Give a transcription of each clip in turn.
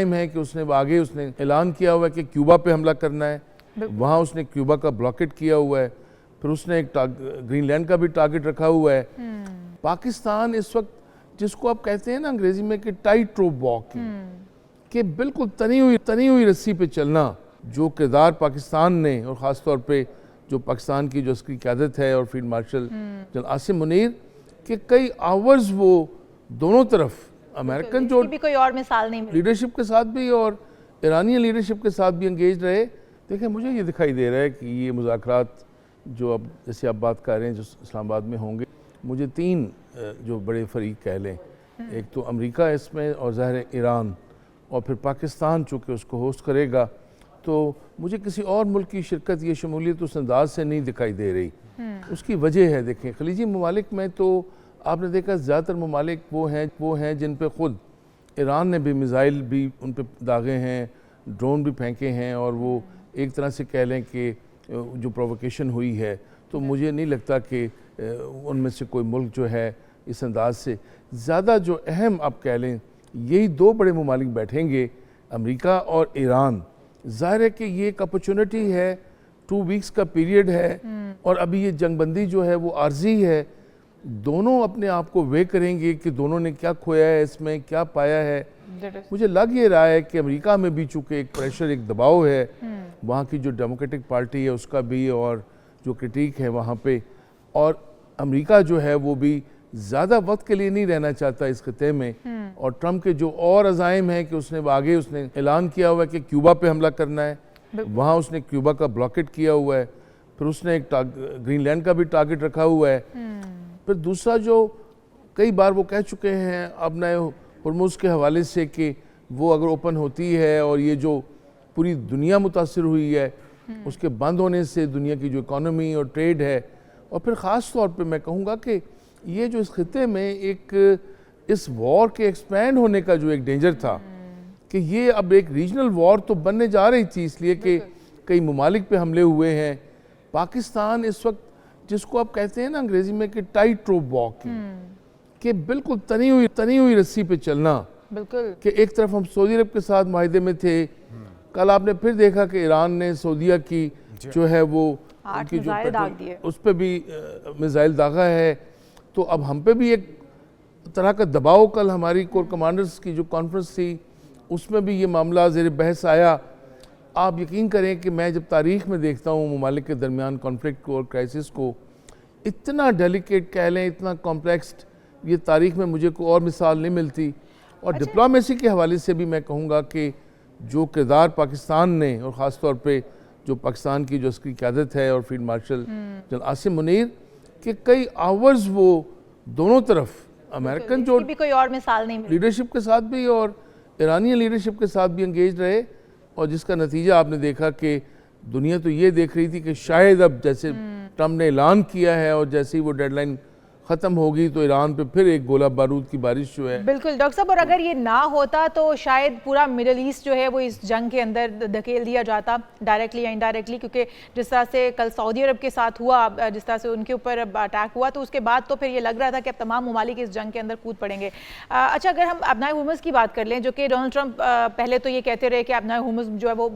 अज़ाइम हैं कि उसने ऐलान किया हुआ है कि क्यूबा पे हमला करना है, वहाँ उसने क्यूबा का ब्लॉकेट किया हुआ है, फिर उसने एक ग्रीनलैंड का भी टारगेट रखा हुआ है। पाकिस्तान इस वक्त जिसको आप कहते हैं ना अंग्रेजी में कि टाइट रोप वॉकिंग, कि बिल्कुल तनी हुई रस्सी पे चलना, जो किरदार पाकिस्तान ने और ख़ास तौर पे जो पाकिस्तान की जो उसकी क़यादत है और field marshal general Asim Munir के कई आवर्स वो दोनों तरफ अमेरिकन जो भी कोई और मिसाल नहीं लीडरशिप के साथ भी और ईरानी लीडरशिप के साथ भी एंगेज रहे। देखिए मुझे ये दिखाई दे रहा है कि ये मुज़ाकरात जो अब जैसे आप बात कर रहे हैं जो इस्लामाबाद में होंगे, मुझे तीन जो बड़े फरीक कह लें, एक तो अमेरिका इसमें और ज़ाहिर ईरान और फिर पाकिस्तान चूँकि उसको होस्ट करेगा, तो मुझे किसी और मुल्क की शिरकत या शमूलियत उस अंदाज से नहीं दिखाई दे रही। उसकी वजह है, देखें खलीजी ममालिक में तो आपने देखा ज़्यादातर ममालिक वो हैं जिन पे ख़ुद ईरान ने भी मिज़ाइल भी उन पे दागे हैं, ड्रोन भी फेंके हैं, और वो एक तरह से कह लें कि जो प्रोवोकेशन हुई है, तो मुझे नहीं लगता कि उनमें से कोई मुल्क जो है इस अंदाज से ज़्यादा जो अहम आप कह लें यही दो बड़े ममालिक बैठेंगे, अमेरिका और ईरान। ज़ाहिर है कि ये एक अपॉर्चुनिटी है, 2 वीक्स का पीरियड है, और अभी ये जंगबंदी जो है वो आर्जी है। दोनों अपने आप को वे करेंगे कि दोनों ने क्या खोया है, इसमें क्या पाया है। मुझे लग ये रहा है कि अमेरिका में भी चूँकि एक प्रेशर, एक दबाव है, वहाँ की जो डेमोक्रेटिक पार्टी है उसका भी और जो क्रिटिक है वहाँ पे, और अमेरिका जो है वो भी ज़्यादा वक्त के लिए नहीं रहना चाहता इस खिते में। और ट्रंप के जो और अज़ाइम हैं कि उसने ऐलान किया हुआ है कि क्यूबा पे हमला करना है, वहाँ उसने क्यूबा का ब्लॉकेट किया हुआ है, फिर उसने एक ग्रीनलैंड का भी टारगेट रखा हुआ है। फिर दूसरा जो कई बार वो कह चुके हैं अब नए हुर्मुज़ के हवाले से कि वो अगर ओपन होती है और ये जो पूरी दुनिया मुतासिर हुई है, उसके बंद होने से दुनिया की जो इकॉनमी और ट्रेड है, और फिर ख़ास तौर पे मैं कहूँगा कि ये जो इस खिते में एक इस वॉर के एक्सपैंड होने का जो एक डेंजर था कि ये अब एक रीजनल वॉर तो बनने जा रही थी, इसलिए कि कई ममालिक पे हमले हुए हैं। पाकिस्तान इस वक्त जिसको आप कहते हैं ना अंग्रेजी में कि टाइट रोप वॉकिंग, कि बिल्कुल तनी हुई रस्सी पे चलना, बिल्कुल कि एक तरफ हम सऊदी अरब के साथ माहिदे में थे, कल आपने फिर देखा कि ईरान ने सऊदीया की जो है वो उनकी जो उस पर भी मिसाइल दागा है, तो अब हम पे भी एक तरह का दबाव, कल हमारी कोर कमांडर्स की जो कॉन्फ्रेंस थी उसमें भी ये मामला ज़ेर बहस आया। आप यकीन करें कि मैं जब तारीख़ में देखता हूँ ममालिक के दरमियान कॉन्फ्लिक्ट को और क्राइसिस को, इतना डेलिकेट कह लें, इतना कॉम्प्लेक्स, ये तारीख़ में मुझे कोई और मिसाल नहीं मिलती। और डिप्लोमेसी के हवाले से भी मैं कहूँगा कि जो किरदार पाकिस्तान ने और ख़ास तौर पे जो पाकिस्तान की जो उसकी क़यादत है और field marshal general Asim Munir के कई आवर्स वो दोनों तरफ अमेरिकन जो भी कोई और मिसाल नहीं लीडरशिप के साथ भी और ईरानी लीडरशिप के साथ भी एंगेज रहे, और जिसका नतीजा आपने देखा कि दुनिया तो ये देख रही थी कि शायद अब जैसे ट्रंप ने ऐलान किया है और जैसे ही वो डेडलाइन ख़त्म होगी तो ईरान पे फिर एक गोला बारूद की बारिश जो है। बिल्कुल डॉक्टर साहब, और अगर ये ना होता तो शायद पूरा मिडिल ईस्ट जो है वो इस जंग के अंदर धकेल दिया जाता, डायरेक्टली या इनडायरेक्टली, क्योंकि जिस तरह से कल सऊदी अरब के साथ हुआ, जिस तरह से उनके ऊपर अटैक हुआ, तो उसके बाद तो फिर ये लग रहा था कि अब तमाम ममालिक इस जंग के अंदर कूद पड़ेंगे। अच्छा, अगर हम अबनाए हुर्मुज़ की बात कर लें, जो कि डोनाल्ड ट्रंप पहले तो ये कहते रहे कि अबनाए हुर्मुज़ जो है वो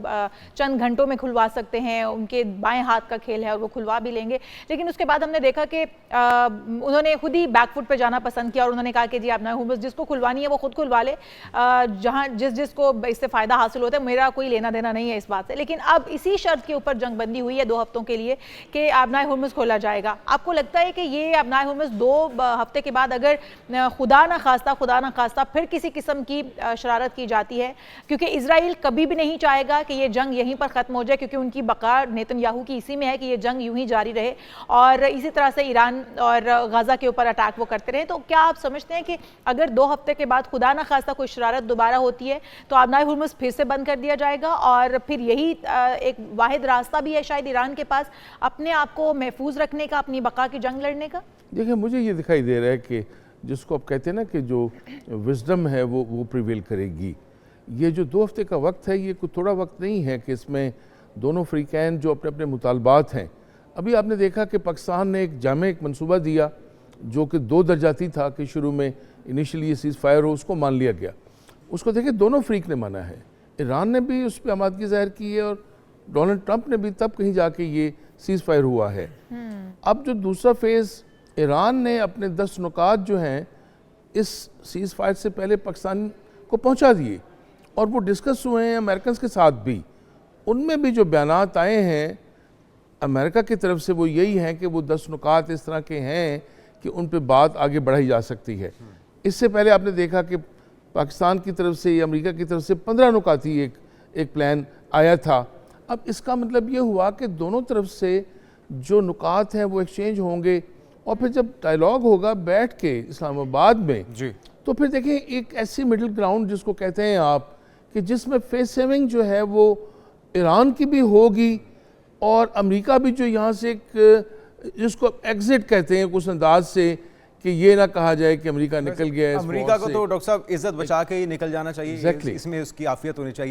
चंद घंटों में खुलवा सकते हैं, उनके बाएँ हाथ का खेल है और वो खुलवा भी लेंगे, लेकिन उसके बाद हमने देखा कि उन्होंने खुद ही बैकफुट पे जाना पसंद किया और उन्होंने कहा कि जी अबनाए हुर्मुज़ जिसको खुलवानी है वो खुद खुलवा ले, जहां जिसको इससे फ़ायदा हासिल होता है, मेरा कोई लेना देना नहीं है इस बात से। लेकिन अब इसी शर्त के ऊपर जंगबंदी हुई है 2 हफ्तों के लिए कि अबनाए हुर्मुज़ खोला जाएगा। आपको लगता है कि ये अबनाए हुर्मुज़ 2 हफ्ते के बाद अगर खुदा ना खास्ता फिर किसी किस्म की शरारत की जाती है, क्योंकि इजराइल कभी भी नहीं चाहेगा कि ये जंग यहीं पर ख़त्म हो जाए, क्योंकि उनकी बका नेतन्याहू की इसी में है कि ये जंग यूं ही जारी रहे और इसी तरह से ईरान और गाज़ा के ऊपर अटैक वो करते रहे, तो क्या आप समझते हैं कि अगर 2 हफ्ते के बाद खुदा ना खास्ता कोई शरारत दोबारा होती है तो अबनाए हुर्मुज़ फिर से बंद कर दिया जाएगा और फिर यही एक वाहिद रास्ता भी है शायद ईरान के पास अपने आप को महफूज रखने का, अपनी बका की जंग लड़ने का? देखिए, मुझे ये दिखाई दे रहा है कि जिसको आप कहते हैं ना कि जो विजडम है वो प्रिवेल करेगी। ये जो 2 हफ्ते का वक्त है ये कोई थोड़ा वक्त नहीं है कि इसमें दोनों फ्रीकैन जो अपने अपने मुतालबात हैं, अभी आपने देखा कि पाकिस्तान ने एक मनसूबा दिया जो कि 2 दरजाती था कि शुरू में इनिशियली ये सीज़ फायर हो, उसको मान लिया गया। उसको देखिए दोनों फ्रीक ने माना है। ईरान ने भी उस पर आमादगी जाहिर की है और डोनाल्ड ट्रंप ने भी, तब कहीं जाके ये सीज़ फायर हुआ है। अब जो दूसरा फेज़, ईरान ने अपने 10 नुकात जो हैं इस सीज़ फायर से पहले पाकिस्तान को पहुंचा दिए और वो डिस्कस हुए हैं अमेरिकन के साथ भी। उनमें भी जो बयानात आए हैं अमेरिका की तरफ से वो यही हैं कि वो 10 नुकात इस तरह के हैं कि उन पे बात आगे बढ़ाई जा सकती है। इससे पहले आपने देखा कि पाकिस्तान की तरफ से या अमेरिका की तरफ से 15 नुकाती एक प्लान आया था। अब इसका मतलब ये हुआ कि दोनों तरफ से जो नुकात हैं वो एक्सचेंज होंगे और फिर जब डायलॉग होगा बैठ के इस्लामाबाद में जी, तो फिर देखिए एक ऐसी मिडिल ग्राउंड जिसको कहते हैं आप कि जिसमें फेस सेविंग जो है वो ईरान की भी होगी और अमेरिका भी जो यहाँ से एक जिसको एग्जिट कहते हैं कुछ अंदाज से कि ये ना कहा जाए कि अमेरिका निकल गया है इस अमेरिका वॉर को से। तो डॉक्टर साहब इज्जत बचा के ही निकल जाना चाहिए। Exactly. इसमें उसकी आफियत होनी चाहिए।